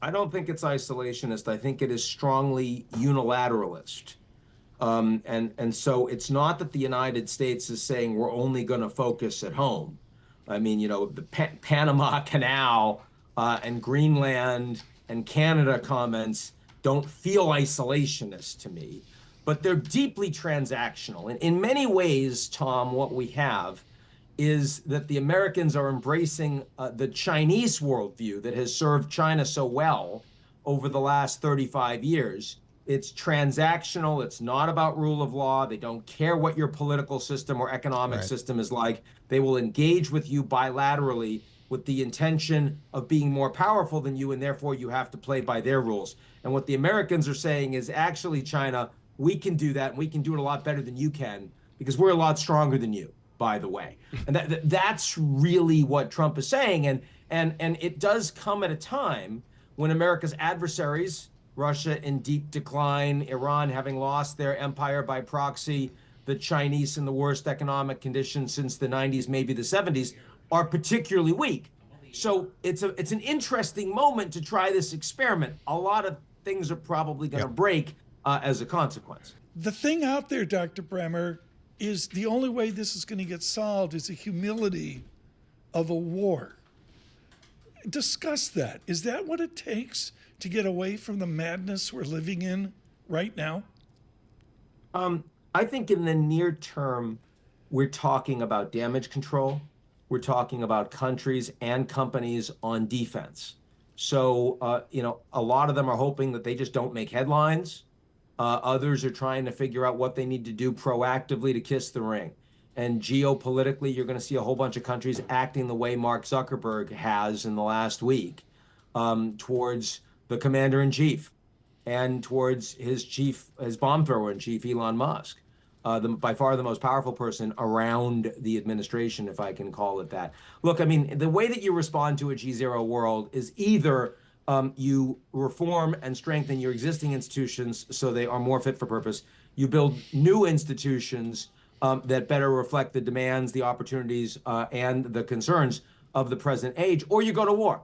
I don't think it's isolationist. I think it is strongly unilateralist. And so it's not that the United States is saying we're only going to focus at home. I mean, the Panama Canal and Greenland and Canada comments don't feel isolationist to me, but they're deeply transactional. And in many ways, Tom, what we have is that the Americans are embracing the Chinese worldview that has served China so well over the last 35 years. It's transactional. It's not about rule of law. They don't care what your political system or economic system is like. They will engage with you bilaterally with the intention of being more powerful than you, and therefore you have to play by their rules. And what the Americans are saying is, actually, China, we can do that, and we can do it a lot better than you can because we're a lot stronger than you, by the way. And that's really what Trump is saying. And it does come at a time when America's adversaries, Russia in deep decline, Iran having lost their empire by proxy, the Chinese in the worst economic conditions since the 90s, maybe the 70s, are particularly weak. So it's an interesting moment to try this experiment. A lot of things are probably going to break as a consequence. The thing out there, Dr. Bremmer, is the only way this is going to get solved is the humility of a war. Discuss that. Is that what it takes to get away from the madness we're living in right now? I think in the near term, we're talking about damage control. We're talking about countries and companies on defense. So, a lot of them are hoping that they just don't make headlines. Others are trying to figure out what they need to do proactively to kiss the ring. And geopolitically, you're going to see a whole bunch of countries acting the way Mark Zuckerberg has in the last week towards the commander-in-chief and towards his bomb thrower-in-chief, Elon Musk, by far the most powerful person around the administration, if I can call it that. Look, I mean, the way that you respond to a G0 world is either you reform and strengthen your existing institutions so they are more fit for purpose. You build new institutions that better reflect the demands, the opportunities, and the concerns of the present age, or you go to war.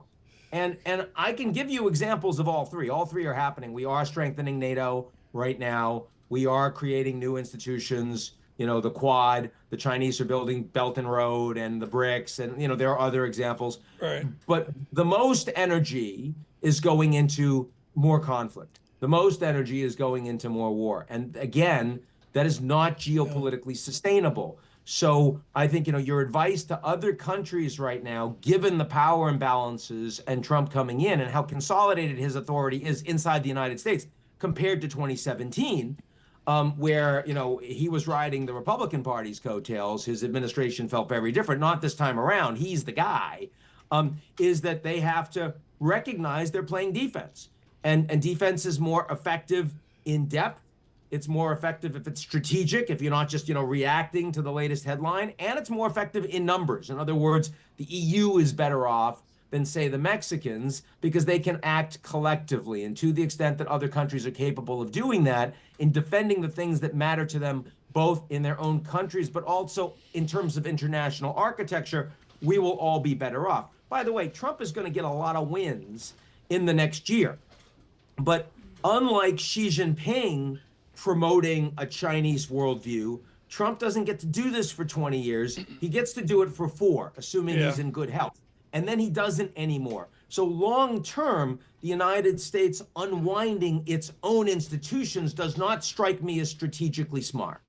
And I can give you examples of all three. All three are happening. We are strengthening NATO right now. We are creating new institutions, the Quad, the Chinese are building Belt and Road and the BRICS, and, there are other examples. Right. But the most energy is going into more conflict. The most energy is going into more war. And again, that is not geopolitically sustainable. So I think, your advice to other countries right now, given the power imbalances and Trump coming in and how consolidated his authority is inside the United States compared to 2017, where, he was riding the Republican Party's coattails, his administration felt very different. Not this time around. He's the guy, is that they have to recognize they're playing defense. And defense is more effective in depth. It's more effective if it's strategic, if you're not just, reacting to the latest headline, and it's more effective in numbers. In other words, the EU is better off than, say, the Mexicans because they can act collectively. And to the extent that other countries are capable of doing that in defending the things that matter to them, both in their own countries, but also in terms of international architecture, we will all be better off. By the way, Trump is going to get a lot of wins in the next year. But unlike Xi Jinping promoting a Chinese worldview, Trump doesn't get to do this for 20 years. He gets to do it for 4, assuming he's in good health. And then he doesn't anymore. So long term, the United States unwinding its own institutions does not strike me as strategically smart.